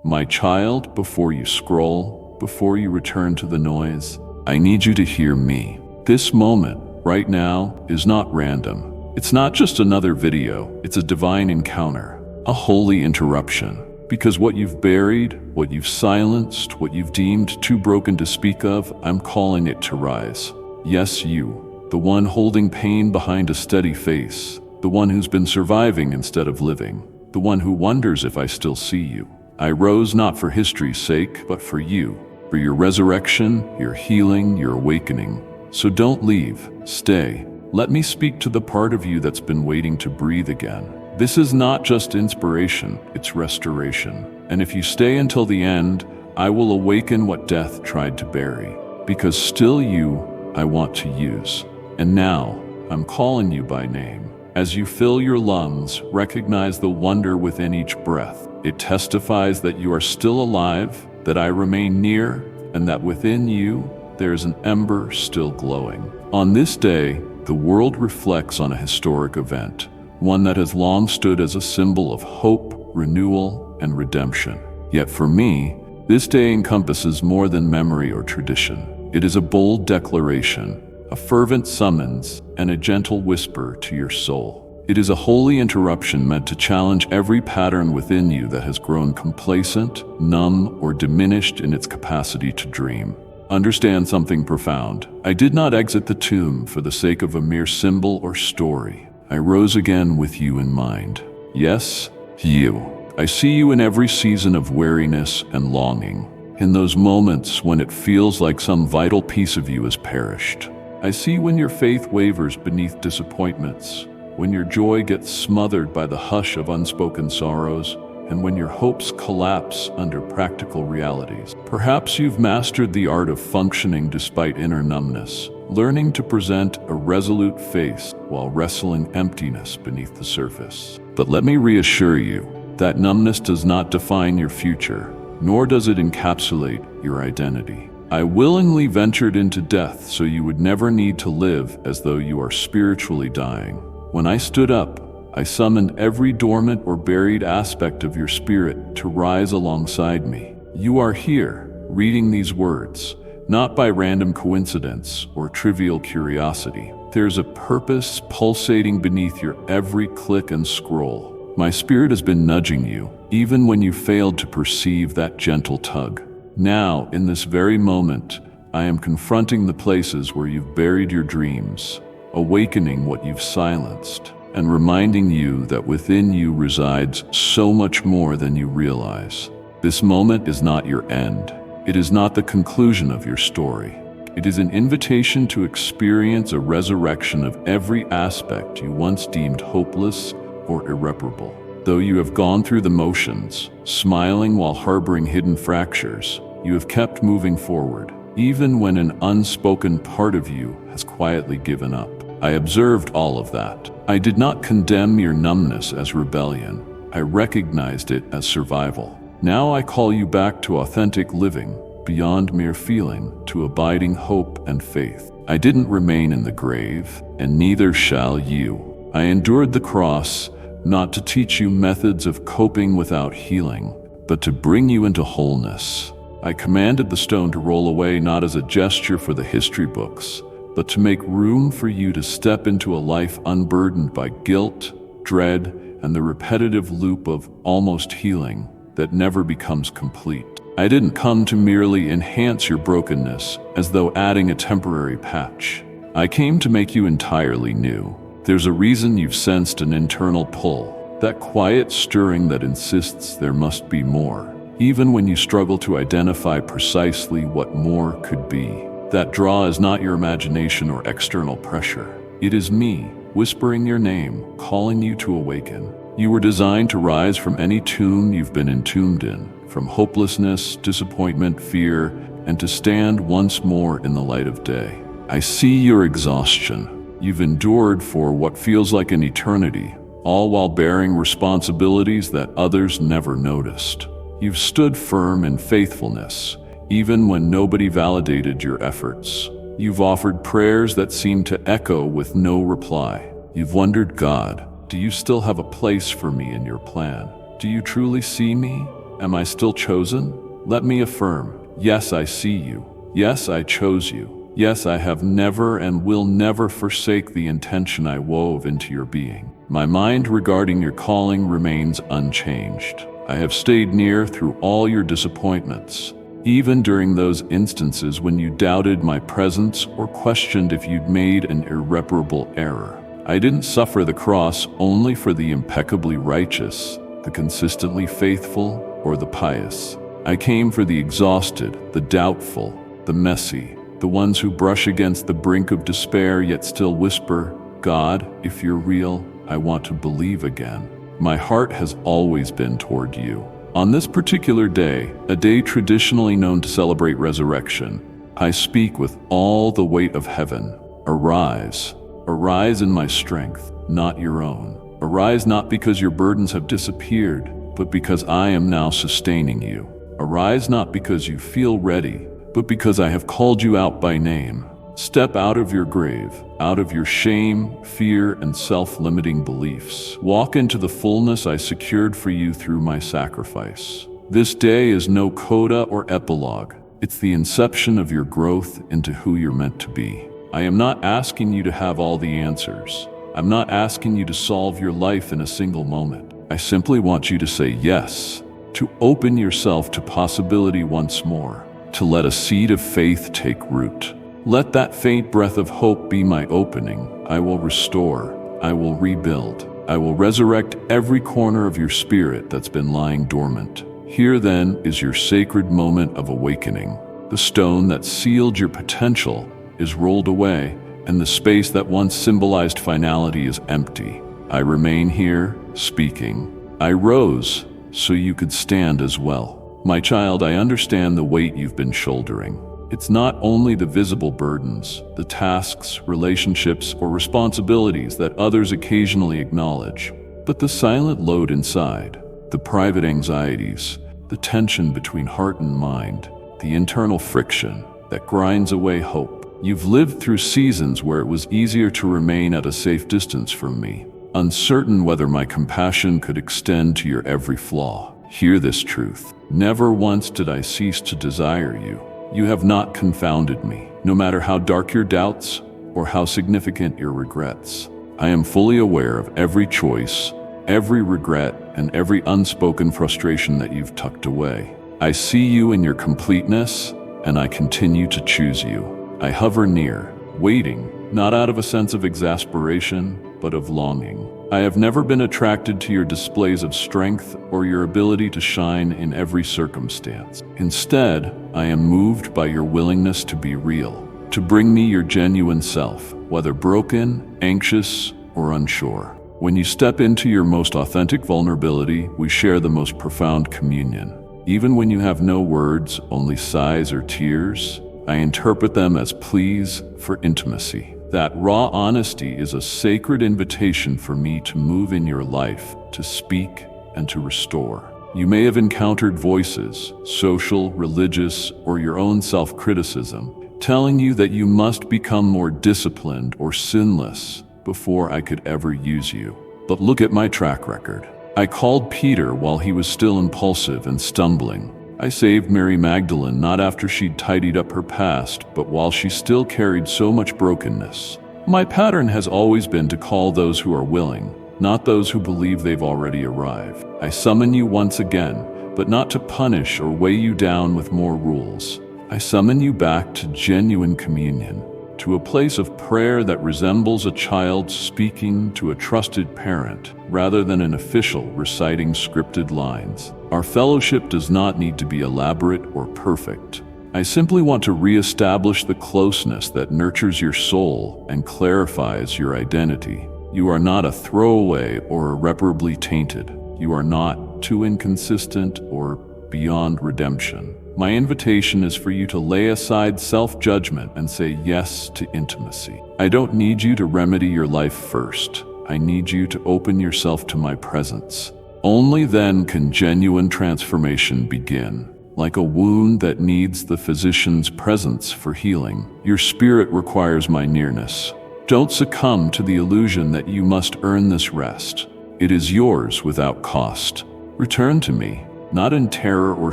My child, before you scroll, before you return to the noise, I need you to hear me. This moment, right now, is not random. It's not just another video, it's a divine encounter, a holy interruption. Because what you've buried, what you've silenced, what you've deemed too broken to speak of, I'm calling it to rise. Yes, you, the one holding pain behind a steady face, the one who's been surviving instead of living, the one who wonders if I still see you. I rose not for history's sake, but for you, for your resurrection, your healing, your awakening. So don't leave, stay. Let me speak to the part of you that's been waiting to breathe again. This is not just inspiration, it's restoration. And if you stay until the end, I will awaken what death tried to bury. Because still you, I want to use. And now, I'm calling you by name. As you fill your lungs, recognize the wonder within each breath. It testifies that you are still alive, that I remain near, and that within you, there is an ember still glowing. On this day, the world reflects on a historic event, one that has long stood as a symbol of hope, renewal, and redemption. Yet for me, this day encompasses more than memory or tradition. It is a bold declaration, a fervent summons, and a gentle whisper to your soul. It is a holy interruption meant to challenge every pattern within you that has grown complacent, numb, or diminished in its capacity to dream. Understand something profound. I did not exit the tomb for the sake of a mere symbol or story. I rose again with you in mind. Yes, you. I see you in every season of weariness and longing, in those moments when it feels like some vital piece of you has perished. I see when your faith wavers beneath disappointments, when your joy gets smothered by the hush of unspoken sorrows, and when your hopes collapse under practical realities. Perhaps you've mastered the art of functioning despite inner numbness, learning to present a resolute face while wrestling emptiness beneath the surface. But let me reassure you, that numbness does not define your future, nor does it encapsulate your identity. I willingly ventured into death so you would never need to live as though you are spiritually dying. When I stood up, I summoned every dormant or buried aspect of your spirit to rise alongside me. You are here, reading these words, not by random coincidence or trivial curiosity. There's a purpose pulsating beneath your every click and scroll. My spirit has been nudging you, even when you failed to perceive that gentle tug. Now, in this very moment, I am confronting the places where you've buried your dreams, awakening what you've silenced, and reminding you that within you resides so much more than you realize. This moment is not your end. It is not the conclusion of your story. It is an invitation to experience a resurrection of every aspect you once deemed hopeless or irreparable. Though you have gone through the motions, smiling while harboring hidden fractures, you have kept moving forward, even when an unspoken part of you has quietly given up. I observed all of that. I did not condemn your numbness as rebellion. I recognized it as survival. Now I call you back to authentic living, beyond mere feeling, to abiding hope and faith. I didn't remain in the grave, and neither shall you. I endured the cross, not to teach you methods of coping without healing, but to bring you into wholeness. I commanded the stone to roll away not as a gesture for the history books, but to make room for you to step into a life unburdened by guilt, dread, and the repetitive loop of almost healing that never becomes complete. I didn't come to merely enhance your brokenness as though adding a temporary patch. I came to make you entirely new. There's a reason you've sensed an internal pull, that quiet stirring that insists there must be more, even when you struggle to identify precisely what more could be. That draw is not your imagination or external pressure. It is me, whispering your name, calling you to awaken. You were designed to rise from any tomb you've been entombed in, from hopelessness, disappointment, fear, and to stand once more in the light of day. I see your exhaustion. You've endured for what feels like an eternity, all while bearing responsibilities that others never noticed. You've stood firm in faithfulness, even when nobody validated your efforts. You've offered prayers that seemed to echo with no reply. You've wondered, God, do you still have a place for me in your plan? Do you truly see me? Am I still chosen? Let me affirm, yes, I see you. Yes, I chose you. Yes, I have never and will never forsake the intention I wove into your being. My mind regarding your calling remains unchanged. I have stayed near through all your disappointments, even during those instances when you doubted my presence or questioned if you'd made an irreparable error. I didn't suffer the cross only for the impeccably righteous, the consistently faithful, or the pious. I came for the exhausted, the doubtful, the messy, the ones who brush against the brink of despair yet still whisper, God, if you're real, I want to believe again. My heart has always been toward you. On this particular day, a day traditionally known to celebrate resurrection, I speak with all the weight of heaven. Arise. Arise in my strength, not your own. Arise not because your burdens have disappeared, but because I am now sustaining you. Arise not because you feel ready, but because I have called you out by name. Step out of your grave, out of your shame, fear, and self-limiting beliefs. Walk into the fullness I secured for you through my sacrifice. This day is no coda or epilogue. It's the inception of your growth into who you're meant to be. I am not asking you to have all the answers. I'm not asking you to solve your life in a single moment. I simply want you to say yes, to open yourself to possibility once more, to let a seed of faith take root. Let that faint breath of hope be my opening. I will restore. I will rebuild. I will resurrect every corner of your spirit that's been lying dormant. Here then is your sacred moment of awakening. The stone that sealed your potential is rolled away, and the space that once symbolized finality is empty. I remain here, speaking. I rose so you could stand as well. My child, I understand the weight you've been shouldering. It's not only the visible burdens, the tasks, relationships, or responsibilities that others occasionally acknowledge, but the silent load inside, the private anxieties, the tension between heart and mind, the internal friction that grinds away hope. You've lived through seasons where it was easier to remain at a safe distance from me, uncertain whether my compassion could extend to your every flaw. Hear this truth. Never once did I cease to desire you. You have not confounded me, no matter how dark your doubts or how significant your regrets. I am fully aware of every choice, every regret, and every unspoken frustration that you've tucked away. I see you in your completeness, and I continue to choose you. I hover near, waiting, not out of a sense of exasperation, but of longing. I have never been attracted to your displays of strength or your ability to shine in every circumstance. Instead, I am moved by your willingness to be real, to bring me your genuine self, whether broken, anxious, or unsure. When you step into your most authentic vulnerability, we share the most profound communion. Even when you have no words, only sighs or tears, I interpret them as pleas for intimacy. That raw honesty is a sacred invitation for me to move in your life, to speak, and to restore. You may have encountered voices, social, religious, or your own self-criticism, telling you that you must become more disciplined or sinless before I could ever use you. But look at my track record. I called Peter while he was still impulsive and stumbling. I saved Mary Magdalene not after she'd tidied up her past, but while she still carried so much brokenness. My pattern has always been to call those who are willing, not those who believe they've already arrived. I summon you once again, but not to punish or weigh you down with more rules. I summon you back to genuine communion, to a place of prayer that resembles a child speaking to a trusted parent, rather than an official reciting scripted lines. Our fellowship does not need to be elaborate or perfect. I simply want to reestablish the closeness that nurtures your soul and clarifies your identity. You are not a throwaway or irreparably tainted. You are not too inconsistent or beyond redemption. My invitation is for you to lay aside self-judgment and say yes to intimacy. I don't need you to remedy your life first. I need you to open yourself to my presence. Only then can genuine transformation begin. Like a wound that needs the physician's presence for healing, your spirit requires my nearness. Don't succumb to the illusion that you must earn this rest. It is yours without cost. Return to me. not in terror or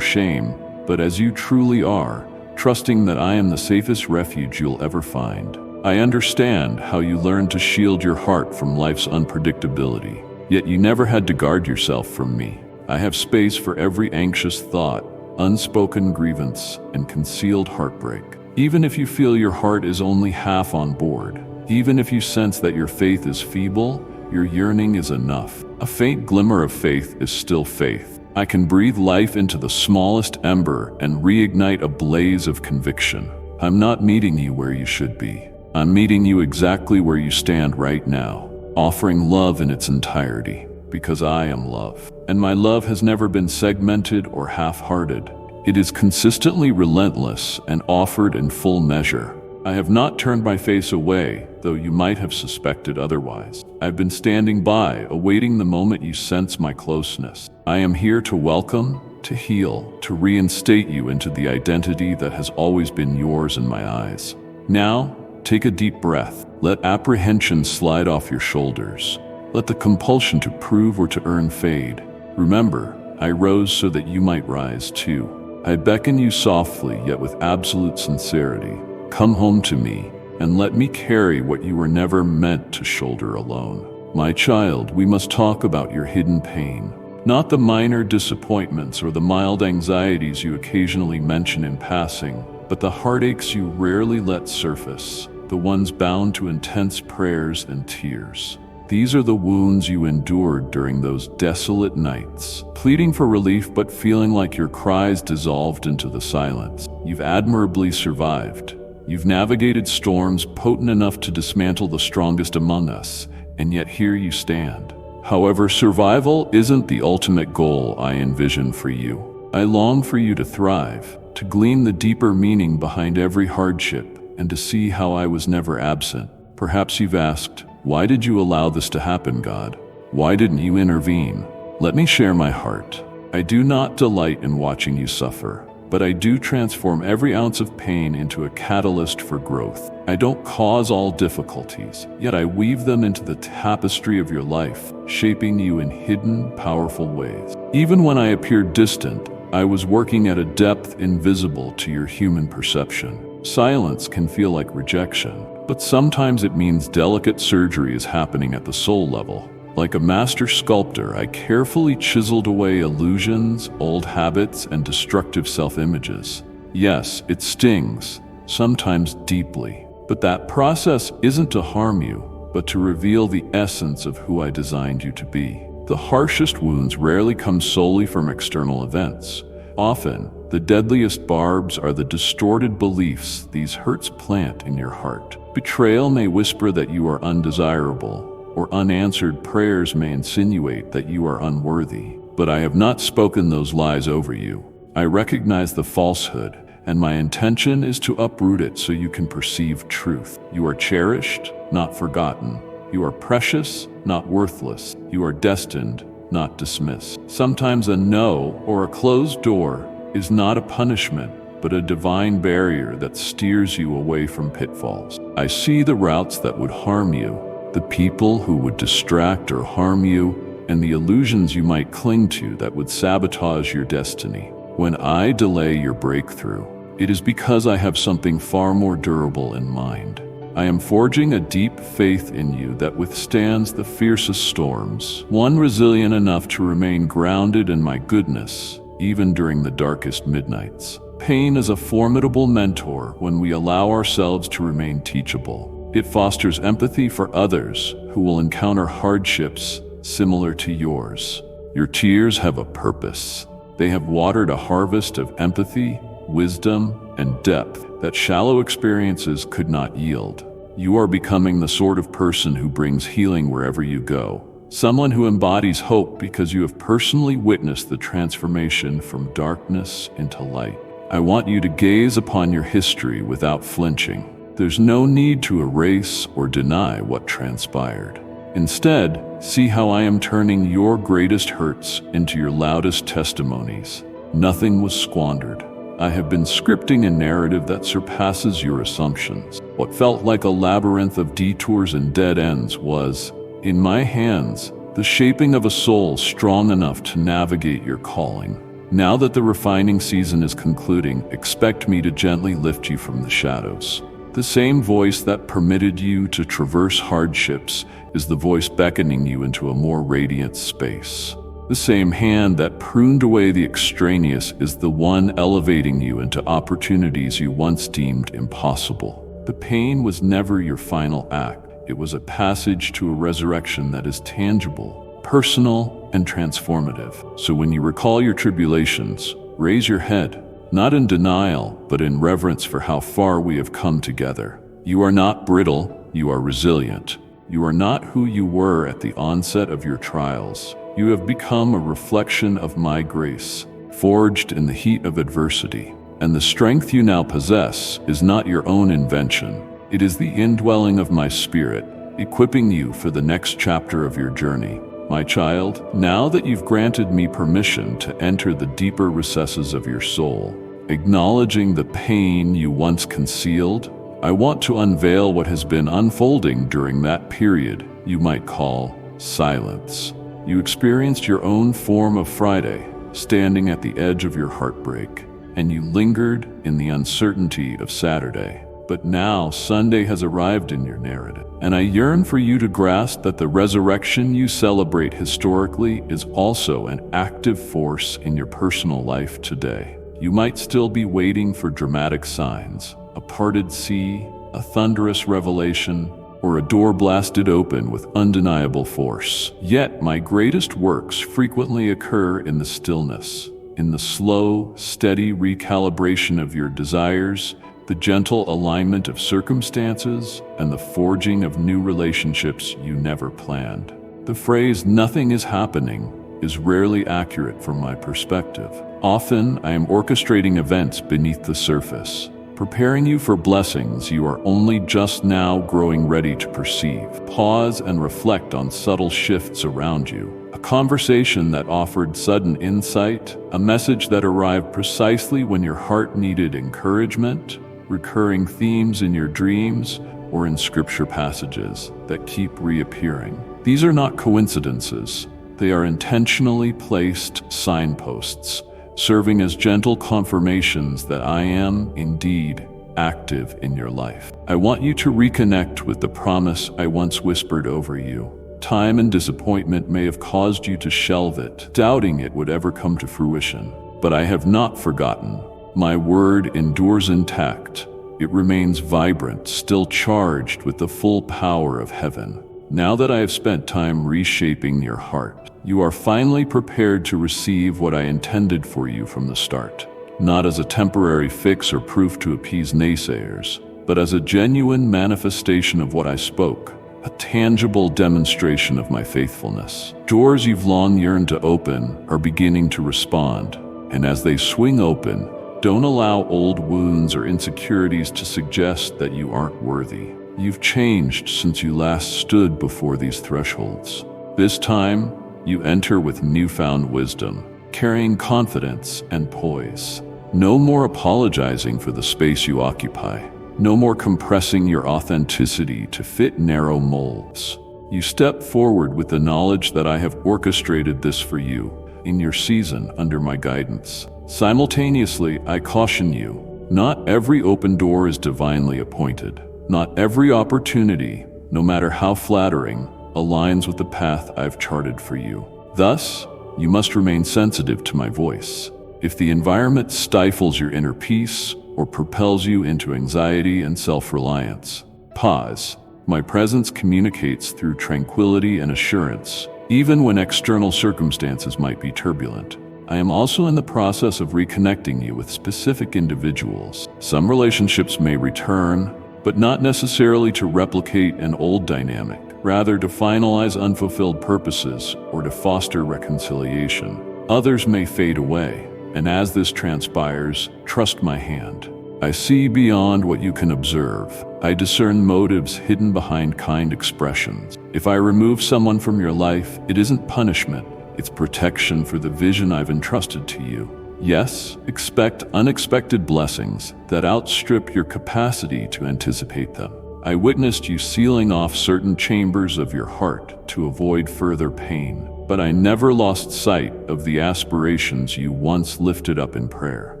shame, but as you truly are, trusting that I am the safest refuge you'll ever find. I understand how you learned to shield your heart from life's unpredictability, yet you never had to guard yourself from me. I have space for every anxious thought, unspoken grievance, and concealed heartbreak. Even if you feel your heart is only half on board, even if you sense that your faith is feeble, your yearning is enough. A faint glimmer of faith is still faith. I can breathe life into the smallest ember and reignite a blaze of conviction. I'm not meeting you where you should be. I'm meeting you exactly where you stand right now, offering love in its entirety, because I am love. And my love has never been segmented or half-hearted. It is consistently relentless and offered in full measure. I have not turned my face away, though you might have suspected otherwise. I've been standing by, awaiting the moment you sense my closeness. I am here to welcome, to heal, to reinstate you into the identity that has always been yours in my eyes. Now, take a deep breath. Let apprehension slide off your shoulders. Let the compulsion to prove or to earn fade. Remember, I rose so that you might rise too. I beckon you softly, yet with absolute sincerity. Come home to me, and let me carry what you were never meant to shoulder alone. My child, we must talk about your hidden pain. Not the minor disappointments or the mild anxieties you occasionally mention in passing, but the heartaches you rarely let surface, the ones bound to intense prayers and tears. These are the wounds you endured during those desolate nights, pleading for relief but feeling like your cries dissolved into the silence. You've admirably survived. You've navigated storms potent enough to dismantle the strongest among us, and yet here you stand. However, survival isn't the ultimate goal I envision for you. I long for you to thrive, to glean the deeper meaning behind every hardship, and to see how I was never absent. Perhaps you've asked, why did you allow this to happen, God? Why didn't you intervene? Let me share my heart. I do not delight in watching you suffer, but I do transform every ounce of pain into a catalyst for growth. I don't cause all difficulties, yet I weave them into the tapestry of your life, shaping you in hidden, powerful ways. Even when I appeared distant, I was working at a depth invisible to your human perception. Silence can feel like rejection, but sometimes it means delicate surgery is happening at the soul level. Like a master sculptor, I carefully chiseled away illusions, old habits, and destructive self-images. Yes, it stings, sometimes deeply, but that process isn't to harm you, but to reveal the essence of who I designed you to be. The harshest wounds rarely come solely from external events. Often, the deadliest barbs are the distorted beliefs these hurts plant in your heart. Betrayal may whisper that you are undesirable, or unanswered prayers may insinuate that you are unworthy. But I have not spoken those lies over you. I recognize the falsehood, and my intention is to uproot it so you can perceive truth. You are cherished, not forgotten. You are precious, not worthless. You are destined, not dismissed. Sometimes a no or a closed door is not a punishment, but a divine barrier that steers you away from pitfalls. I see the routes that would harm you, the people who would distract or harm you, and the illusions you might cling to that would sabotage your destiny. When I delay your breakthrough, it is because I have something far more durable in mind. I am forging a deep faith in you that withstands the fiercest storms, one resilient enough to remain grounded in my goodness, even during the darkest midnights. Pain is a formidable mentor when we allow ourselves to remain teachable. It fosters empathy for others who will encounter hardships similar to yours. Your tears have a purpose. They have watered a harvest of empathy, wisdom, and depth that shallow experiences could not yield. You are becoming the sort of person who brings healing wherever you go. Someone who embodies hope because you have personally witnessed the transformation from darkness into light. I want you to gaze upon your history without flinching. There's no need to erase or deny what transpired. Instead, see how I am turning your greatest hurts into your loudest testimonies. Nothing was squandered. I have been scripting a narrative that surpasses your assumptions. What felt like a labyrinth of detours and dead ends was, in my hands, the shaping of a soul strong enough to navigate your calling. Now that the refining season is concluding, expect me to gently lift you from the shadows. The same voice that permitted you to traverse hardships is the voice beckoning you into a more radiant space. The same hand that pruned away the extraneous is the one elevating you into opportunities you once deemed impossible. The pain was never your final act. It was a passage to a resurrection that is tangible, personal, and transformative. So when you recall your tribulations, raise your head, not in denial, but in reverence for how far we have come together. You are not brittle, you are resilient. You are not who you were at the onset of your trials. You have become a reflection of my grace, forged in the heat of adversity. And the strength you now possess is not your own invention. It is the indwelling of my spirit, equipping you for the next chapter of your journey. My child, now that you've granted me permission to enter the deeper recesses of your soul, acknowledging the pain you once concealed, I want to unveil what has been unfolding during that period you might call silence. You experienced your own form of Friday, standing at the edge of your heartbreak, and you lingered in the uncertainty of Saturday. But now Sunday has arrived in your narrative, and I yearn for you to grasp that the resurrection you celebrate historically is also an active force in your personal life today. You might still be waiting for dramatic signs, a parted sea, a thunderous revelation, or a door blasted open with undeniable force. Yet my greatest works frequently occur in the stillness, in the slow, steady recalibration of your desires, the gentle alignment of circumstances, and the forging of new relationships you never planned. The phrase, "nothing is happening," is rarely accurate from my perspective. Often, I am orchestrating events beneath the surface, preparing you for blessings you are only just now growing ready to perceive. Pause and reflect on subtle shifts around you. A conversation that offered sudden insight, a message that arrived precisely when your heart needed encouragement, recurring themes in your dreams, or in scripture passages that keep reappearing. These are not coincidences. They are intentionally placed signposts, serving as gentle confirmations that I am indeed active in your life. I want you to reconnect with the promise I once whispered over you. Time and disappointment may have caused you to shelve it, doubting it would ever come to fruition. But I have not forgotten. My word endures intact. It remains vibrant, still charged with the full power of heaven. Now that I have spent time reshaping your heart, you are finally prepared to receive what I intended for you from the start. Not as a temporary fix or proof to appease naysayers, but as a genuine manifestation of what I spoke, a tangible demonstration of my faithfulness. Doors you've long yearned to open are beginning to respond, and as they swing open, don't allow old wounds or insecurities to suggest that you aren't worthy. You've changed since you last stood before these thresholds. This time, you enter with newfound wisdom, carrying confidence and poise. No more apologizing for the space you occupy. No more compressing your authenticity to fit narrow molds. You step forward with the knowledge that I have orchestrated this for you in your season under my guidance. Simultaneously, I caution you, not every open door is divinely appointed. Not every opportunity, no matter how flattering, aligns with the path I've charted for you. Thus, you must remain sensitive to my voice. If the environment stifles your inner peace or propels you into anxiety and self-reliance, pause. My presence communicates through tranquility and assurance, even when external circumstances might be turbulent. I am also in the process of reconnecting you with specific individuals. Some relationships may return, but not necessarily to replicate an old dynamic, rather to finalize unfulfilled purposes or to foster reconciliation. Others may fade away, and as this transpires, trust my hand. I see beyond what you can observe. I discern motives hidden behind kind expressions. If I remove someone from your life, it isn't punishment. It's protection for the vision I've entrusted to you. Yes, expect unexpected blessings that outstrip your capacity to anticipate them. I witnessed you sealing off certain chambers of your heart to avoid further pain. but I never lost sight of the aspirations you once lifted up in prayer.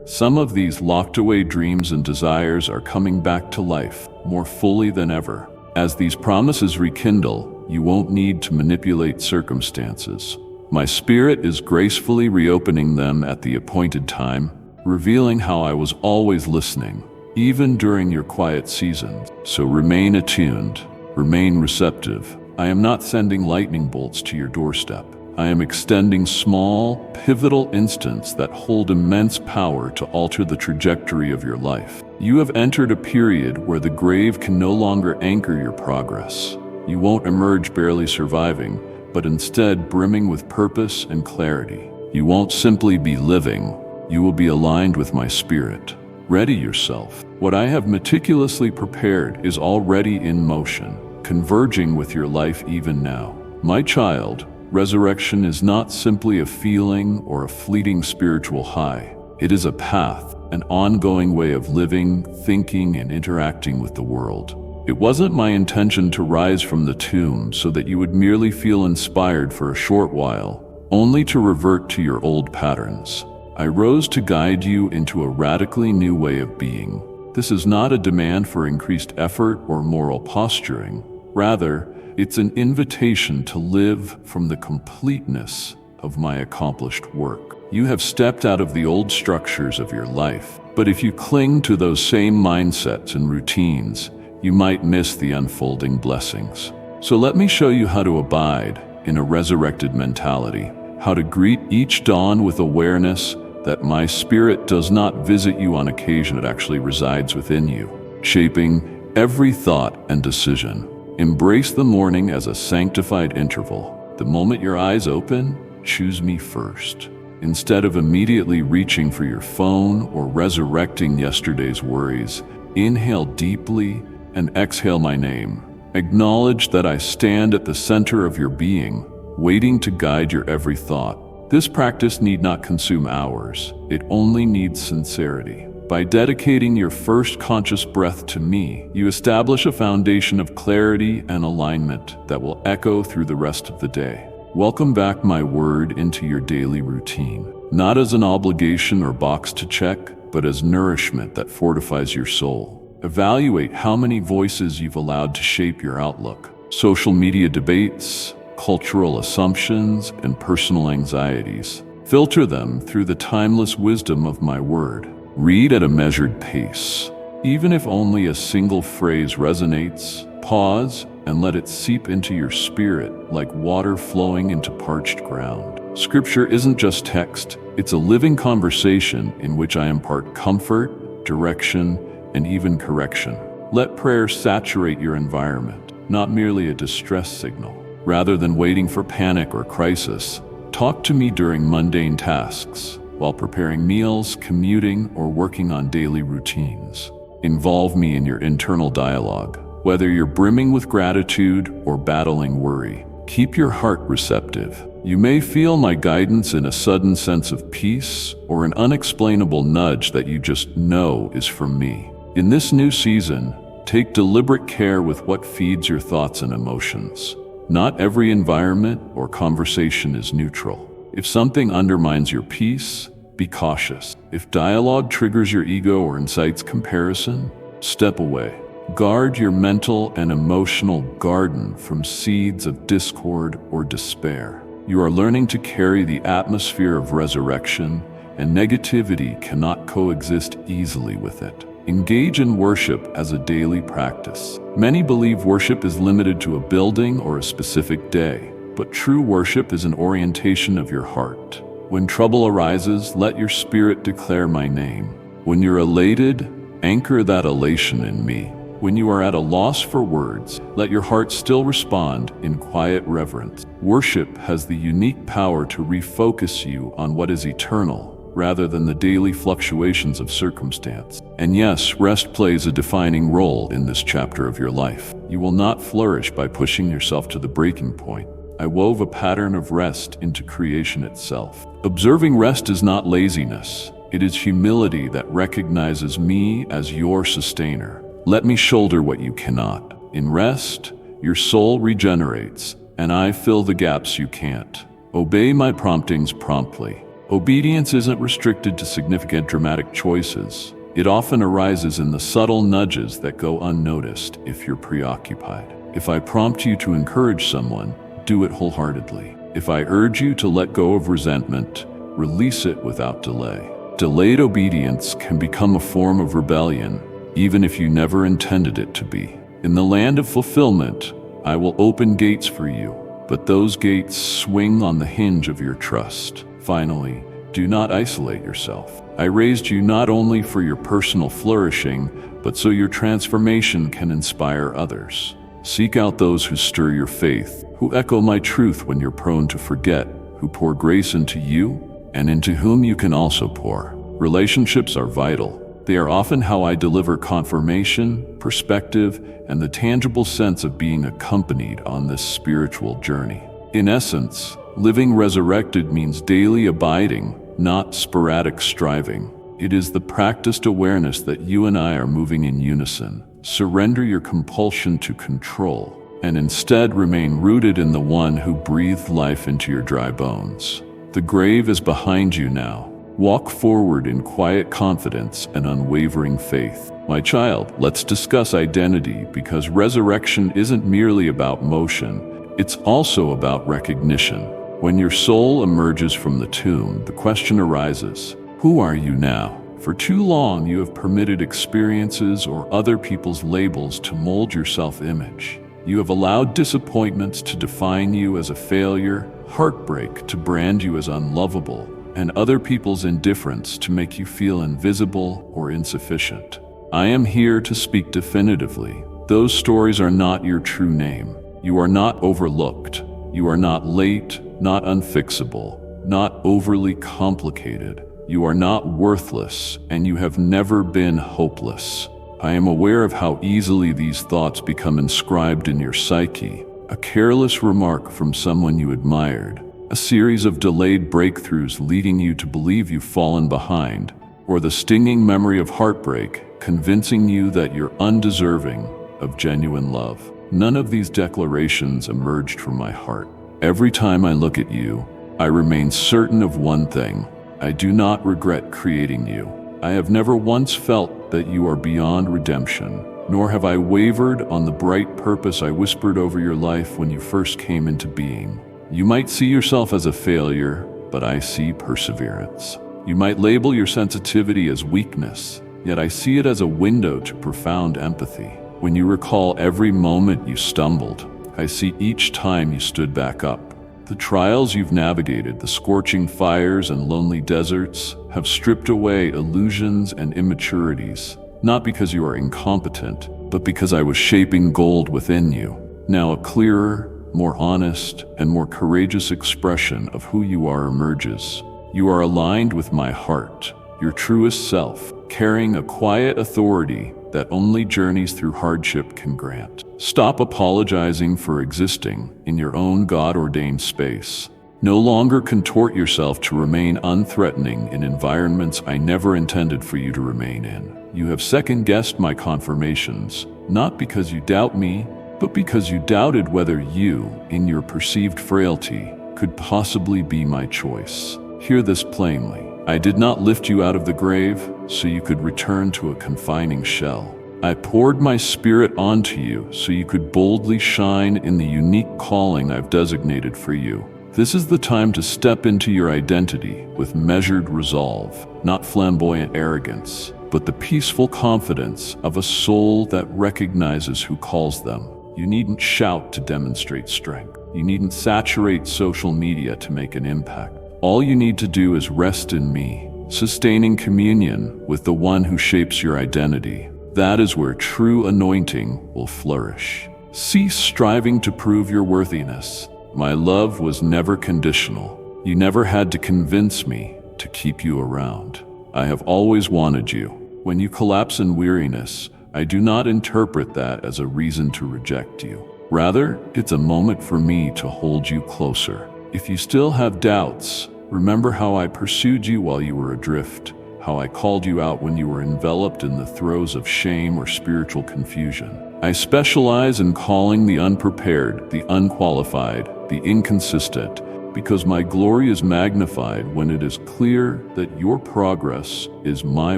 Some of these locked-away dreams and desires are coming back to life more fully than ever. As these promises rekindle, you won't need to manipulate circumstances. My spirit is gracefully reopening them at the appointed time, revealing how I was always listening, even during your quiet seasons. So remain attuned, remain receptive. I am not sending lightning bolts to your doorstep. I am extending small, pivotal instants that hold immense power to alter the trajectory of your life. You have entered a period where the grave can no longer anchor your progress. You won't emerge barely surviving, but instead brimming with purpose and clarity. You won't simply be living, you will be aligned with my spirit. Ready yourself. What I have meticulously prepared is already in motion, converging with your life even now. My child, resurrection is not simply a feeling or a fleeting spiritual high. It is a path, an ongoing way of living, thinking, and interacting with the world. It wasn't my intention to rise from the tomb so that you would merely feel inspired for a short while, only to revert to your old patterns. I rose to guide you into a radically new way of being. This is not a demand for increased effort or moral posturing. Rather, it's an invitation to live from the completeness of my accomplished work. You have stepped out of the old structures of your life, but if you cling to those same mindsets and routines, you might miss the unfolding blessings. So let me show you how to abide in a resurrected mentality, how to greet each dawn with awareness that my spirit does not visit you on occasion, it actually resides within you, shaping every thought and decision. Embrace the morning as a sanctified interval. The moment your eyes open, choose me first. Instead of immediately reaching for your phone or resurrecting yesterday's worries, inhale deeply and exhale my name. Acknowledge that I stand at the center of your being, waiting to guide your every thought. This practice need not consume hours. It only needs sincerity. By dedicating your first conscious breath to me, you establish a foundation of clarity and alignment that will echo through the rest of the day. Welcome back my word into your daily routine, not as an obligation or box to check, but as nourishment that fortifies your soul. Evaluate how many voices you've allowed to shape your outlook. Social media debates, cultural assumptions, and personal anxieties. Filter them through the timeless wisdom of my word. Read at a measured pace. Even if only a single phrase resonates, pause and let it seep into your spirit like water flowing into parched ground. Scripture isn't just text, it's a living conversation in which I impart comfort, direction, and even correction. Let prayer saturate your environment, not merely a distress signal. Rather than waiting for panic or crisis, talk to me during mundane tasks, while preparing meals, commuting, or working on daily routines. Involve me in your internal dialogue. Whether you're brimming with gratitude or battling worry, keep your heart receptive. You may feel my guidance in a sudden sense of peace or an unexplainable nudge that you just know is from me. In this new season, take deliberate care with what feeds your thoughts and emotions. Not every environment or conversation is neutral. If something undermines your peace, be cautious. If dialogue triggers your ego or incites comparison, step away. Guard your mental and emotional garden from seeds of discord or despair. You are learning to carry the atmosphere of resurrection, and negativity cannot coexist easily with it. Engage in worship as a daily practice. Many believe worship is limited to a building or a specific day, but true worship is an orientation of your heart. When trouble arises, let your spirit declare my name. When you're elated, anchor that elation in me. When you are at a loss for words, let your heart still respond in quiet reverence. Worship has the unique power to refocus you on what is eternal, rather than the daily fluctuations of circumstance. And yes, rest plays a defining role in this chapter of your life. You will not flourish by pushing yourself to the breaking point. I wove a pattern of rest into creation itself. Observing rest is not laziness. It is humility that recognizes me as your sustainer. Let me shoulder what you cannot. In rest, your soul regenerates, and I fill the gaps you can't. Obey my promptings promptly. Obedience isn't restricted to significant dramatic choices. It often arises in the subtle nudges that go unnoticed if you're preoccupied. If I prompt you to encourage someone, do it wholeheartedly. If I urge you to let go of resentment, release it without delay. Delayed obedience can become a form of rebellion, even if you never intended it to be. In the land of fulfillment, I will open gates for you, but those gates swing on the hinge of your trust. Finally, do not isolate yourself. I raised you not only for your personal flourishing, but so your transformation can inspire others. Seek out those who stir your faith, who echo my truth when you're prone to forget, who pour grace into you, and into whom you can also pour. Relationships are vital. They are often how I deliver confirmation, perspective, and the tangible sense of being accompanied on this spiritual journey. In essence, living resurrected means daily abiding, not sporadic striving. It is the practiced awareness that you and I are moving in unison. Surrender your compulsion to control, and instead remain rooted in the one who breathed life into your dry bones. The grave is behind you now. Walk forward in quiet confidence and unwavering faith. My child, let's discuss identity, because resurrection isn't merely about motion, it's also about recognition. When your soul emerges from the tomb, the question arises, who are you now? For too long, you have permitted experiences or other people's labels to mold your self-image. You have allowed disappointments to define you as a failure, heartbreak to brand you as unlovable, and other people's indifference to make you feel invisible or insufficient. I am here to speak definitively. Those stories are not your true name. You are not overlooked. You are not late, not unfixable, not overly complicated. You are not worthless, and you have never been hopeless. I am aware of how easily these thoughts become inscribed in your psyche. A careless remark from someone you admired, a series of delayed breakthroughs leading you to believe you've fallen behind, or the stinging memory of heartbreak convincing you that you're undeserving of genuine love. None of these declarations emerged from my heart. Every time I look at you, I remain certain of one thing. I do not regret creating you. I have never once felt that you are beyond redemption, nor have I wavered on the bright purpose I whispered over your life when you first came into being. You might see yourself as a failure, but I see perseverance. You might label your sensitivity as weakness, yet I see it as a window to profound empathy. When you recall every moment you stumbled, I see each time you stood back up. The trials you've navigated, the scorching fires and lonely deserts, have stripped away illusions and immaturities, not because you are incompetent, but because I was shaping gold within you. Now a clearer, more honest, and more courageous expression of who you are emerges. You are aligned with my heart, your truest self, carrying a quiet authority that only journeys through hardship can grant. Stop apologizing for existing in your own God-ordained space. No longer contort yourself to remain unthreatening in environments I never intended for you to remain in. You have second-guessed my confirmations, not because you doubt me, but because you doubted whether you, in your perceived frailty, could possibly be my choice. Hear this plainly. I did not lift you out of the grave so you could return to a confining shell. I poured my spirit onto you so you could boldly shine in the unique calling I've designated for you. This is the time to step into your identity with measured resolve, not flamboyant arrogance, but the peaceful confidence of a soul that recognizes who calls them. You needn't shout to demonstrate strength. You needn't saturate social media to make an impact. All you need to do is rest in me, sustaining communion with the one who shapes your identity. That is where true anointing will flourish. Cease striving to prove your worthiness. My love was never conditional. You never had to convince me to keep you around. I have always wanted you. When you collapse in weariness, I do not interpret that as a reason to reject you. Rather, it's a moment for me to hold you closer. If you still have doubts, remember how I pursued you while you were adrift, how I called you out when you were enveloped in the throes of shame or spiritual confusion. I specialize in calling the unprepared, the unqualified, the inconsistent, because my glory is magnified when it is clear that your progress is my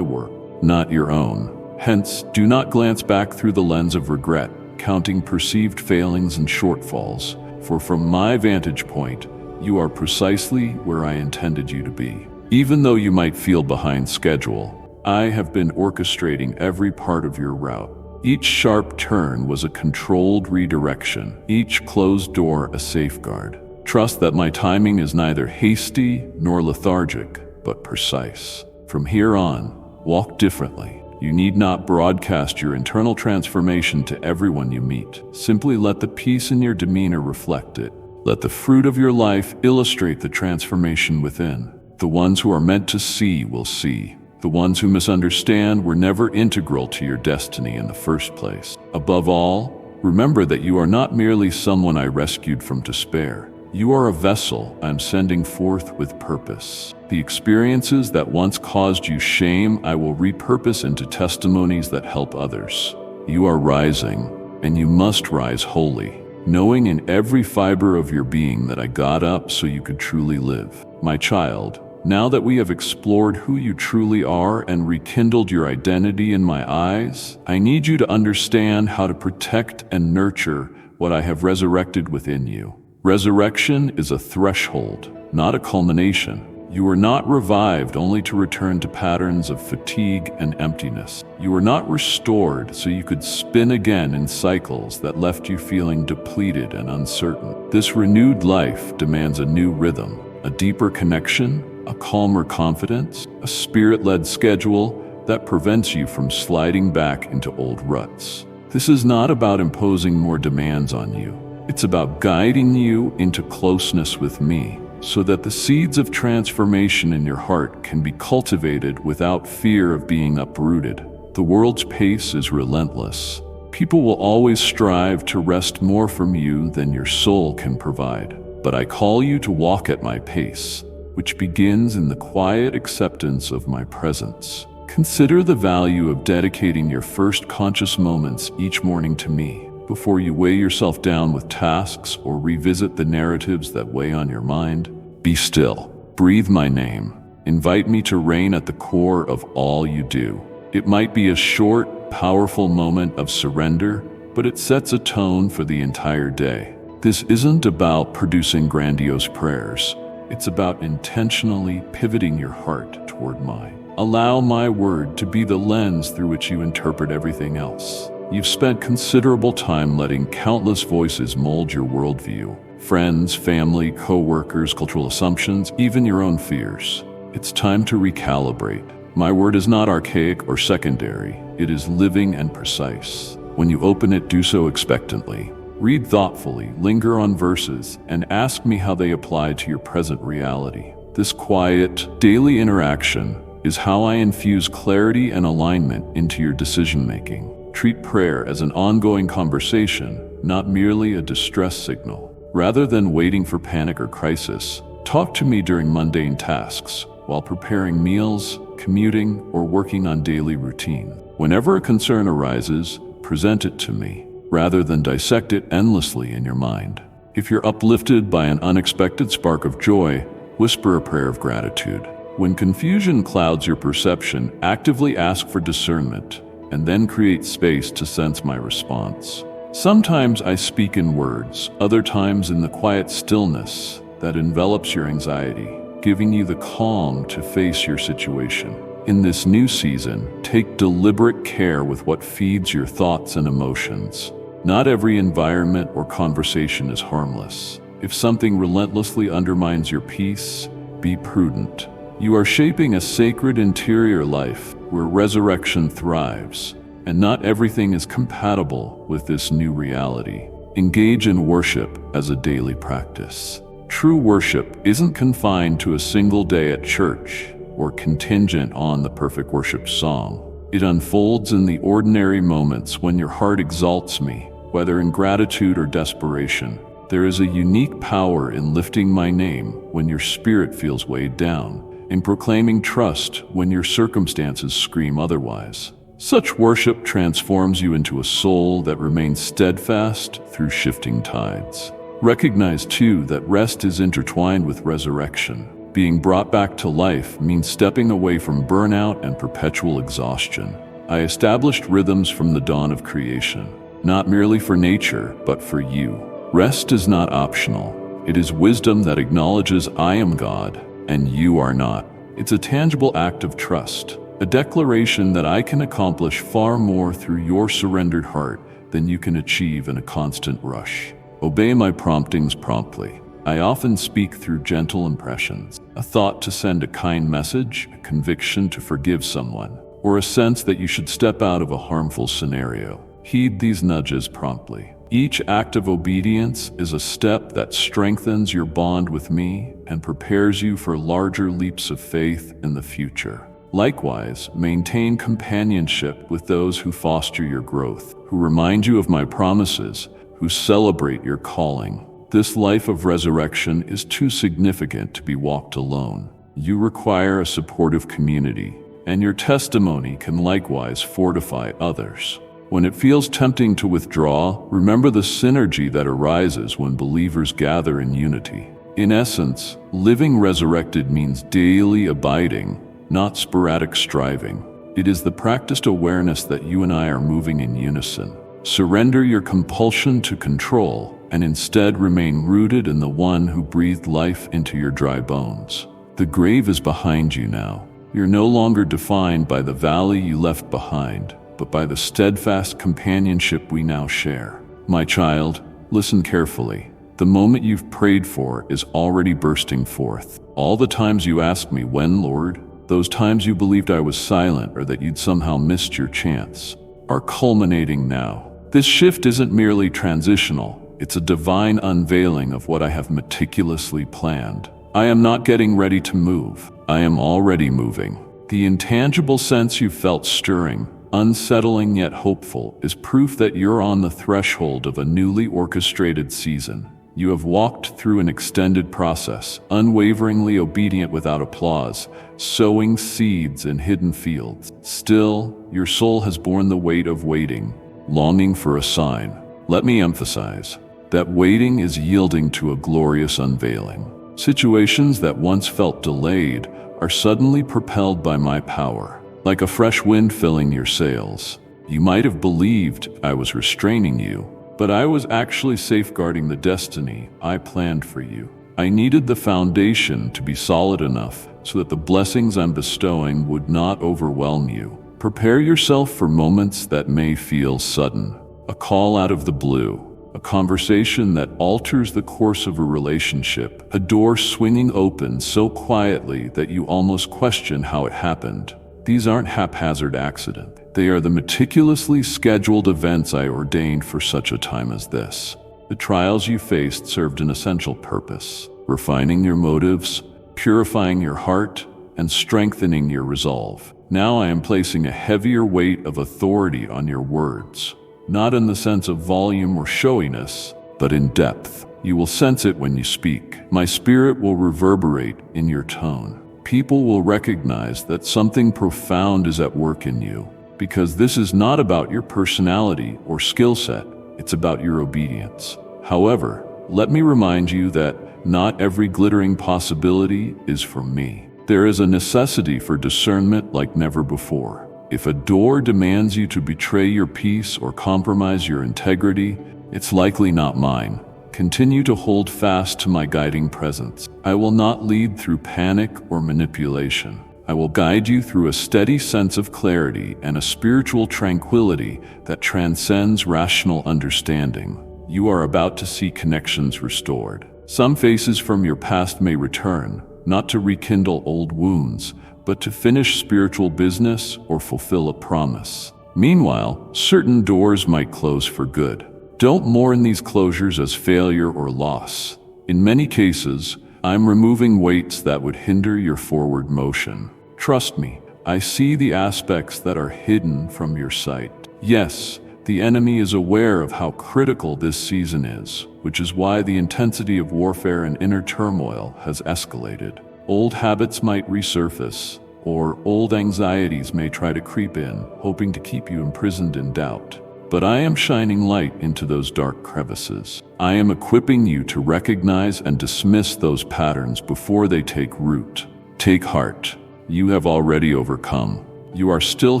work, not your own. Hence, do not glance back through the lens of regret, counting perceived failings and shortfalls, for from my vantage point, you are precisely where I intended you to be. Even though you might feel behind schedule, I have been orchestrating every part of your route. Each sharp turn was a controlled redirection, each closed door a safeguard. Trust that my timing is neither hasty nor lethargic, but precise. From here on, walk differently. You need not broadcast your internal transformation to everyone you meet. Simply let the peace in your demeanor reflect it. Let the fruit of your life illustrate the transformation within. The ones who are meant to see will see. The ones who misunderstand were never integral to your destiny in the first place. Above all, remember that you are not merely someone I rescued from despair. You are a vessel I'm sending forth with purpose. The experiences that once caused you shame, I will repurpose into testimonies that help others. You are rising, and you must rise wholly, knowing in every fiber of your being that I got up so you could truly live. My child, now that we have explored who you truly are and rekindled your identity in my eyes, I need you to understand how to protect and nurture what I have resurrected within you. Resurrection is a threshold, not a culmination. You were not revived only to return to patterns of fatigue and emptiness. You were not restored so you could spin again in cycles that left you feeling depleted and uncertain. This renewed life demands a new rhythm, a deeper connection, a calmer confidence, a spirit-led schedule that prevents you from sliding back into old ruts. This is not about imposing more demands on you. It's about guiding you into closeness with me so that the seeds of transformation in your heart can be cultivated without fear of being uprooted. The world's pace is relentless. People will always strive to wrest more from you than your soul can provide. But I call you to walk at my pace, which begins in the quiet acceptance of my presence. Consider the value of dedicating your first conscious moments each morning to me. Before you weigh yourself down with tasks or revisit the narratives that weigh on your mind, be still. Breathe my name. Invite me to reign at the core of all you do. It might be a short, powerful moment of surrender, but it sets a tone for the entire day. This isn't about producing grandiose prayers. It's about intentionally pivoting your heart toward mine. Allow my word to be the lens through which you interpret everything else. You've spent considerable time letting countless voices mold your worldview. Friends, family, co-workers, cultural assumptions, even your own fears. It's time to recalibrate. My word is not archaic or secondary. It is living and precise. When you open it, do so expectantly. Read thoughtfully, linger on verses, and ask me how they apply to your present reality. This quiet, daily interaction is how I infuse clarity and alignment into your decision-making. Treat prayer as an ongoing conversation, not merely a distress signal. Rather than waiting for panic or crisis, talk to me during mundane tasks, while preparing meals, commuting, or working on daily routine. Whenever a concern arises, present it to me, rather than dissect it endlessly in your mind. If you're uplifted by an unexpected spark of joy, whisper a prayer of gratitude. When confusion clouds your perception, actively ask for discernment, and then create space to sense my response. Sometimes I speak in words, other times in the quiet stillness that envelops your anxiety, giving you the calm to face your situation. In this new season, take deliberate care with what feeds your thoughts and emotions. Not every environment or conversation is harmless. If something relentlessly undermines your peace, be prudent. You are shaping a sacred interior life where resurrection thrives, and not everything is compatible with this new reality. Engage in worship as a daily practice. True worship isn't confined to a single day at church or contingent on the perfect worship song. It unfolds in the ordinary moments when your heart exalts me, whether in gratitude or desperation. There is a unique power in lifting my name when your spirit feels weighed down, in proclaiming trust when your circumstances scream otherwise. Such worship transforms you into a soul that remains steadfast through shifting tides. Recognize too that rest is intertwined with resurrection. Being brought back to life means stepping away from burnout and perpetual exhaustion. I established rhythms from the dawn of creation, not merely for nature, but for you. Rest is not optional. It is wisdom that acknowledges I am God and you are not. It's a tangible act of trust, a declaration that I can accomplish far more through your surrendered heart than you can achieve in a constant rush. Obey my promptings promptly. I often speak through gentle impressions, a thought to send a kind message, a conviction to forgive someone, or a sense that you should step out of a harmful scenario. Heed these nudges promptly. Each act of obedience is a step that strengthens your bond with me and prepares you for larger leaps of faith in the future. Likewise, maintain companionship with those who foster your growth, who remind you of my promises, who celebrate your calling. This life of resurrection is too significant to be walked alone. You require a supportive community, and your testimony can likewise fortify others. When it feels tempting to withdraw, remember the synergy that arises when believers gather in unity. In essence, living resurrected means daily abiding, not sporadic striving. It is the practiced awareness that you and I are moving in unison. Surrender your compulsion to control and instead remain rooted in the one who breathed life into your dry bones. The grave is behind you now. You're no longer defined by the valley you left behind, but by the steadfast companionship we now share. My child, listen carefully. The moment you've prayed for is already bursting forth. All the times you asked me, when, Lord? Those times you believed I was silent or that you'd somehow missed your chance are culminating now. This shift isn't merely transitional, it's a divine unveiling of what I have meticulously planned. I am not getting ready to move, I am already moving. The intangible sense you felt stirring, unsettling yet hopeful, is proof that you're on the threshold of a newly orchestrated season. You have walked through an extended process, unwaveringly obedient without applause, sowing seeds in hidden fields. Still, your soul has borne the weight of waiting, longing for a sign. Let me emphasize that waiting is yielding to a glorious unveiling. Situations that once felt delayed are suddenly propelled by my power, like a fresh wind filling your sails. You might have believed I was restraining you, but I was actually safeguarding the destiny I planned for you. I needed the foundation to be solid enough so that the blessings I'm bestowing would not overwhelm you. Prepare yourself for moments that may feel sudden. A call out of the blue, a conversation that alters the course of a relationship, a door swinging open so quietly that you almost question how it happened. These aren't haphazard accidents. They are the meticulously scheduled events I ordained for such a time as this. The trials you faced served an essential purpose, refining your motives, purifying your heart, and strengthening your resolve. Now I am placing a heavier weight of authority on your words, not in the sense of volume or showiness, but in depth. You will sense it when you speak. My spirit will reverberate in your tone. People will recognize that something profound is at work in you, because this is not about your personality or skill set, it's about your obedience. However, let me remind you that not every glittering possibility is from me. There is a necessity for discernment like never before. If a door demands you to betray your peace or compromise your integrity, it's likely not mine. Continue to hold fast to my guiding presence. I will not lead through panic or manipulation. I will guide you through a steady sense of clarity and a spiritual tranquility that transcends rational understanding. You are about to see connections restored. Some faces from your past may return, not to rekindle old wounds, but to finish spiritual business or fulfill a promise. Meanwhile, certain doors might close for good. Don't mourn these closures as failure or loss. In many cases, I'm removing weights that would hinder your forward motion. Trust me, I see the aspects that are hidden from your sight. Yes, the enemy is aware of how critical this season is, which is why the intensity of warfare and inner turmoil has escalated. Old habits might resurface, or old anxieties may try to creep in, hoping to keep you imprisoned in doubt. but I am shining light into those dark crevices. I am equipping you to recognize and dismiss those patterns before they take root. Take heart. You have already overcome. You are still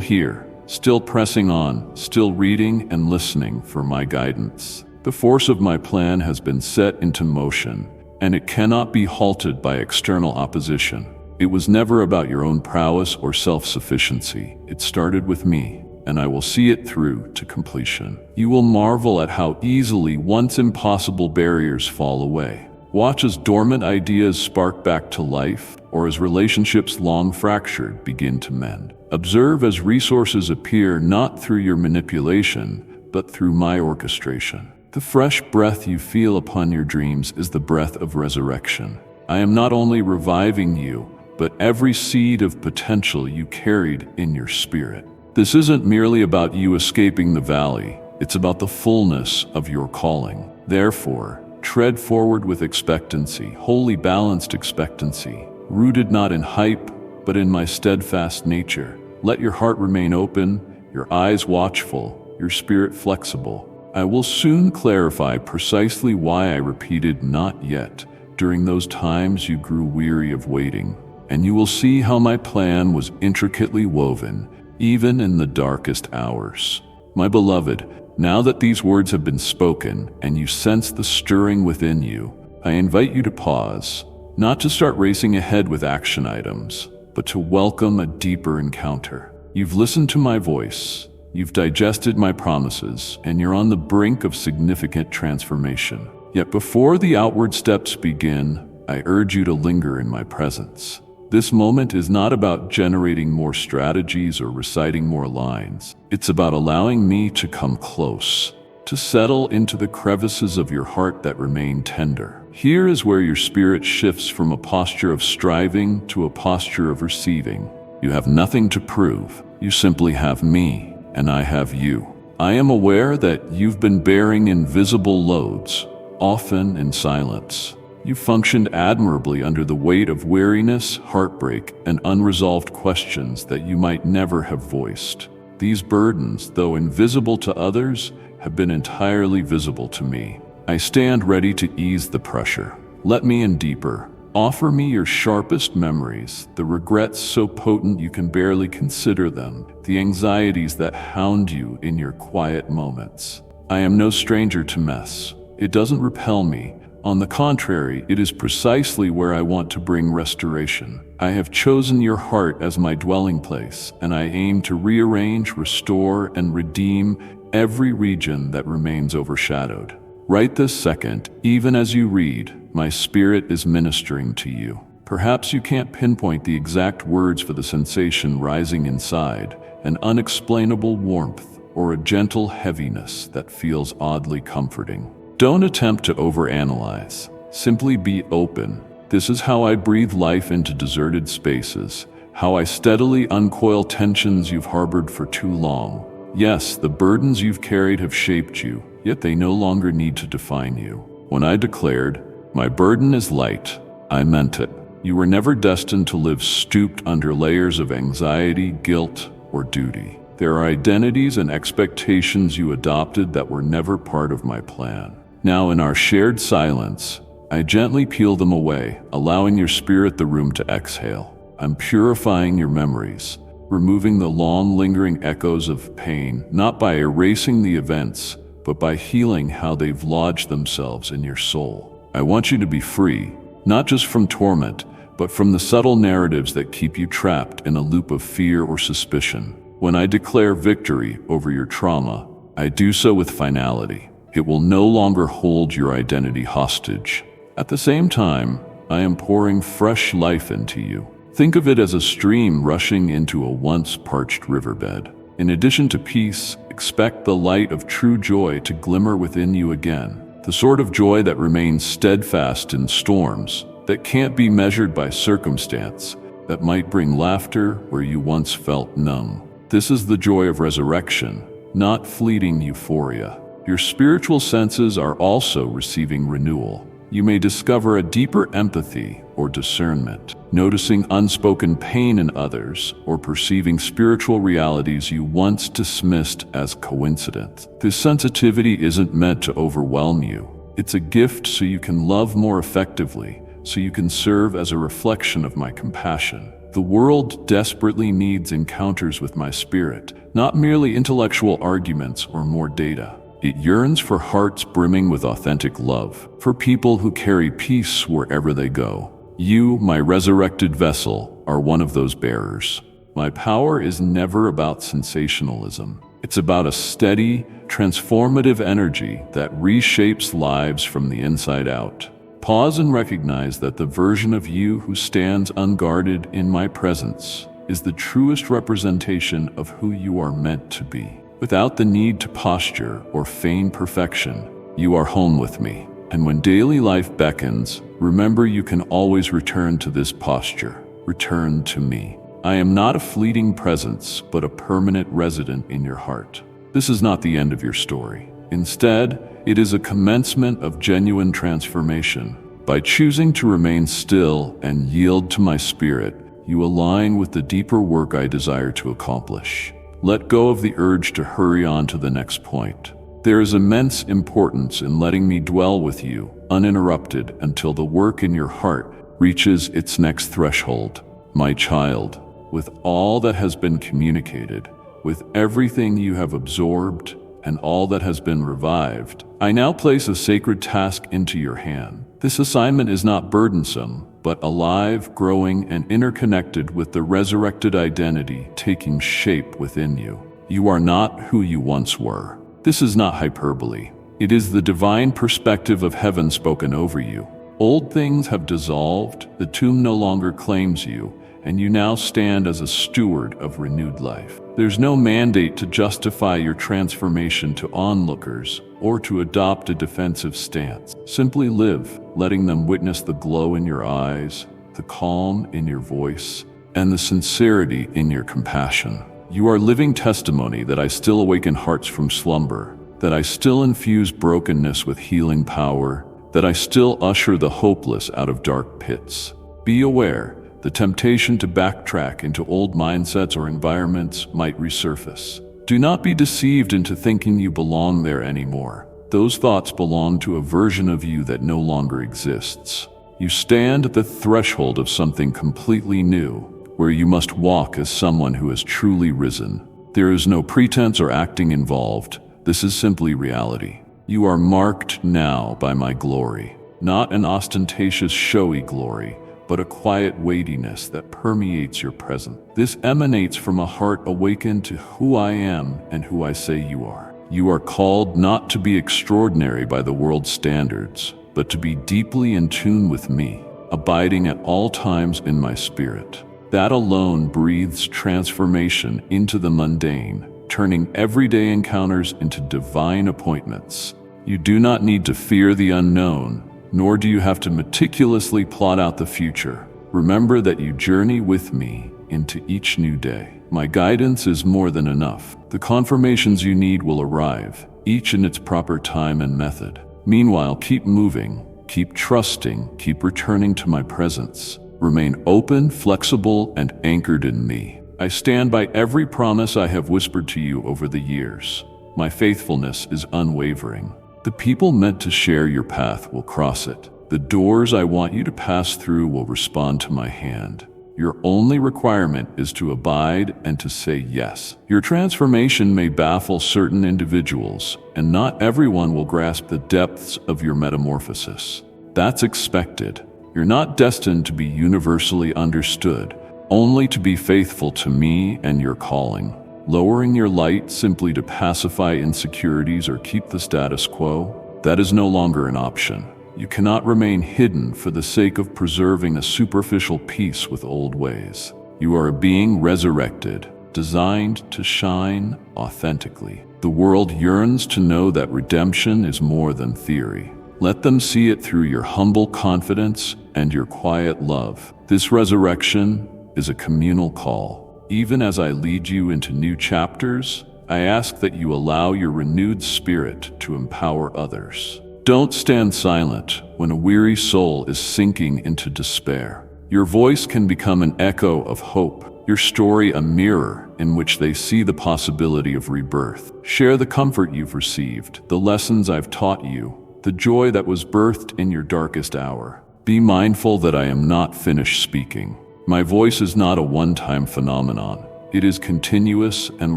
here, still pressing on, still reading and listening for my guidance. The force of my plan has been set into motion, and it cannot be halted by external opposition. It was never about your own prowess or self-sufficiency. It started with me, and I will see it through to completion. You will marvel at how easily once impossible barriers fall away. Watch as dormant ideas spark back to life, or as relationships long fractured begin to mend. Observe as resources appear not through your manipulation, but through my orchestration. The fresh breath you feel upon your dreams is the breath of resurrection. I am not only reviving you, but every seed of potential you carried in your spirit. This isn't merely about you escaping the valley, it's about the fullness of your calling. Therefore, tread forward with expectancy, wholly balanced expectancy, rooted not in hype, but in my steadfast nature. Let your heart remain open, your eyes watchful, your spirit flexible. I will soon clarify precisely why I repeated "not yet" during those times you grew weary of waiting, and you will see how my plan was intricately woven, even in the darkest hours. My beloved, now that these words have been spoken and you sense the stirring within you, I invite you to pause, not to start racing ahead with action items, but to welcome a deeper encounter. You've listened to my voice, you've digested my promises, and you're on the brink of significant transformation. Yet before the outward steps begin, I urge you to linger in my presence. This moment is not about generating more strategies or reciting more lines. It's about allowing me to come close, to settle into the crevices of your heart that remain tender. Here is where your spirit shifts from a posture of striving to a posture of receiving. You have nothing to prove. You simply have me, and I have you. I am aware that you've been bearing invisible loads, often in silence. You functioned admirably under the weight of weariness, heartbreak, and unresolved questions that you might never have voiced. These burdens, though invisible to others, have been entirely visible to me. I stand ready to ease the pressure. Let me in deeper. Offer me your sharpest memories, the regrets so potent you can barely consider them, the anxieties that hound you in your quiet moments. I am no stranger to mess. It doesn't repel me. On the contrary, it is precisely where I want to bring restoration. I have chosen your heart as my dwelling place, and I aim to rearrange, restore, and redeem every region that remains overshadowed. Right this second, even as you read, my spirit is ministering to you. Perhaps you can't pinpoint the exact words for the sensation rising inside, an unexplainable warmth or a gentle heaviness that feels oddly comforting. Don't attempt to overanalyze. Simply be open. This is how I breathe life into deserted spaces, how I steadily uncoil tensions you've harbored for too long. Yes, the burdens you've carried have shaped you, yet they no longer need to define you. When I declared, "My burden is light," I meant it. You were never destined to live stooped under layers of anxiety, guilt, or duty. There are identities and expectations you adopted that were never part of my plan. Now, in our shared silence, I gently peel them away, allowing your spirit the room to exhale. I'm purifying your memories, removing the long lingering echoes of pain, not by erasing the events, but by healing how they've lodged themselves in your soul. I want you to be free, not just from torment, but from the subtle narratives that keep you trapped in a loop of fear or suspicion. When I declare victory over your trauma, I do so with finality. It will no longer hold your identity hostage. At the same time, I am pouring fresh life into you. Think of it as a stream rushing into a once parched riverbed. In addition to peace, expect the light of true joy to glimmer within you again. The sort of joy that remains steadfast in storms, that can't be measured by circumstance, that might bring laughter where you once felt numb. This is the joy of resurrection, not fleeting euphoria. Your spiritual senses are also receiving renewal. You may discover a deeper empathy, or discernment, noticing unspoken pain in others, or perceiving spiritual realities you once dismissed as coincidence. This sensitivity isn't meant to overwhelm you. It's a gift so you can love more effectively, so you can serve as a reflection of my compassion. The world desperately needs encounters with my spirit, not merely intellectual arguments or more data. It yearns for hearts brimming with authentic love, for people who carry peace wherever they go. You, my resurrected vessel, are one of those bearers. My power is never about sensationalism. It's about a steady, transformative energy that reshapes lives from the inside out. Pause and recognize that the version of you who stands unguarded in my presence is the truest representation of who you are meant to be. Without the need to posture or feign perfection, you are home with me. And when daily life beckons, remember you can always return to this posture. Return to me. I am not a fleeting presence, but a permanent resident in your heart. This is not the end of your story. Instead, it is a commencement of genuine transformation. By choosing to remain still and yield to my spirit, you align with the deeper work I desire to accomplish. Let go of the urge to hurry on to the next point. There is immense importance in letting me dwell with you, uninterrupted, until the work in your heart reaches its next threshold. My child, with all that has been communicated, with everything you have absorbed, and all that has been revived, I now place a sacred task into your hand. This assignment is not burdensome, but alive, growing, and interconnected with the resurrected identity taking shape within you. You are not who you once were. This is not hyperbole. It is the divine perspective of heaven spoken over you. Old things have dissolved, the tomb no longer claims you, and you now stand as a steward of renewed life. There's no mandate to justify your transformation to onlookers or to adopt a defensive stance. Simply live, letting them witness the glow in your eyes, the calm in your voice, and the sincerity in your compassion. You are living testimony that I still awaken hearts from slumber, that I still infuse brokenness with healing power, that I still usher the hopeless out of dark pits. Be aware, the temptation to backtrack into old mindsets or environments might resurface. Do not be deceived into thinking you belong there anymore. Those thoughts belong to a version of you that no longer exists. You stand at the threshold of something completely new, where you must walk as someone who has truly risen. There is no pretense or acting involved. This is simply reality. You are marked now by my glory, not an ostentatious, showy glory, but a quiet weightiness that permeates your presence. This emanates from a heart awakened to who I am and who I say you are. You are called not to be extraordinary by the world's standards, but to be deeply in tune with me, abiding at all times in my spirit. That alone breathes transformation into the mundane, turning everyday encounters into divine appointments. You do not need to fear the unknown, nor do you have to meticulously plot out the future. Remember that you journey with me into each new day. My guidance is more than enough. The confirmations you need will arrive, each in its proper time and method. Meanwhile, keep moving, keep trusting, keep returning to my presence. Remain open, flexible, and anchored in me. I stand by every promise I have whispered to you over the years. My faithfulness is unwavering. The people meant to share your path will cross it. The doors I want you to pass through will respond to my hand. Your only requirement is to abide and to say yes. Your transformation may baffle certain individuals, and not everyone will grasp the depths of your metamorphosis. That's expected. You're not destined to be universally understood, only to be faithful to me and your calling. Lowering your light simply to pacify insecurities or keep the status quo, that is no longer an option. You cannot remain hidden for the sake of preserving a superficial peace with old ways. You are a being resurrected, designed to shine authentically. The world yearns to know that redemption is more than theory. Let them see it through your humble confidence and your quiet love. This resurrection is a communal call. Even as I lead you into new chapters, I ask that you allow your renewed spirit to empower others. Don't stand silent when a weary soul is sinking into despair. Your voice can become an echo of hope, your story a mirror in which they see the possibility of rebirth. Share the comfort you've received, the lessons I've taught you, the joy that was birthed in your darkest hour. Be mindful that I am not finished speaking. My voice is not a one-time phenomenon. It is continuous and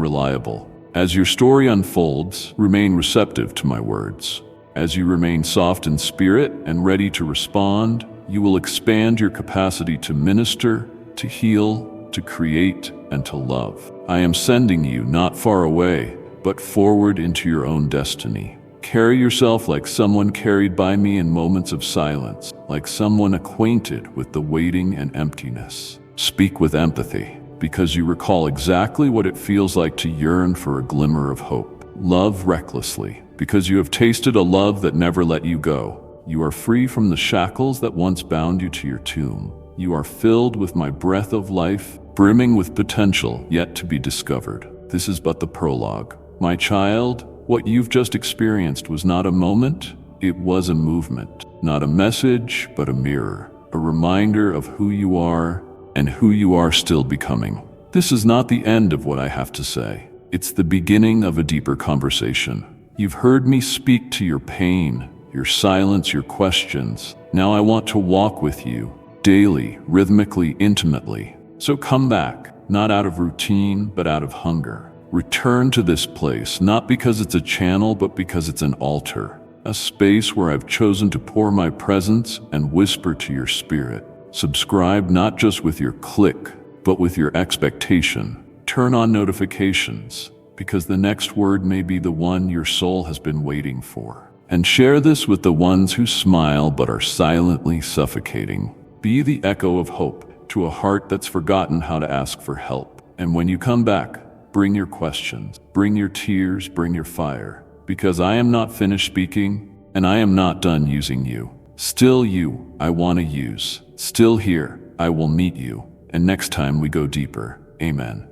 reliable. As your story unfolds, remain receptive to my words. As you remain soft in spirit and ready to respond, you will expand your capacity to minister, to heal, to create, and to love. I am sending you not far away, but forward into your own destiny. Carry yourself like someone carried by me in moments of silence, like someone acquainted with the waiting and emptiness. Speak with empathy, because you recall exactly what it feels like to yearn for a glimmer of hope. Love recklessly, because you have tasted a love that never let you go. You are free from the shackles that once bound you to your tomb. You are filled with my breath of life, brimming with potential yet to be discovered. This is but the prologue. My child, what you've just experienced was not a moment, it was a movement. Not a message, but a mirror. A reminder of who you are and who you are still becoming. This is not the end of what I have to say. It's the beginning of a deeper conversation. You've heard me speak to your pain, your silence, your questions. Now I want to walk with you, daily, rhythmically, intimately. So come back, not out of routine, but out of hunger. Return to this place, not because it's a channel, but because it's an altar. A space where I've chosen to pour my presence and whisper to your spirit. Subscribe not just with your click, but with your expectation. Turn on notifications, because the next word may be the one your soul has been waiting for. And share this with the ones who smile but are silently suffocating. Be the echo of hope to a heart that's forgotten how to ask for help. And when you come back, bring your questions, bring your tears, bring your fire. Because I am not finished speaking, and I am not done using you. Still you, I want to use. Still here, I will meet you. And next time we go deeper. Amen.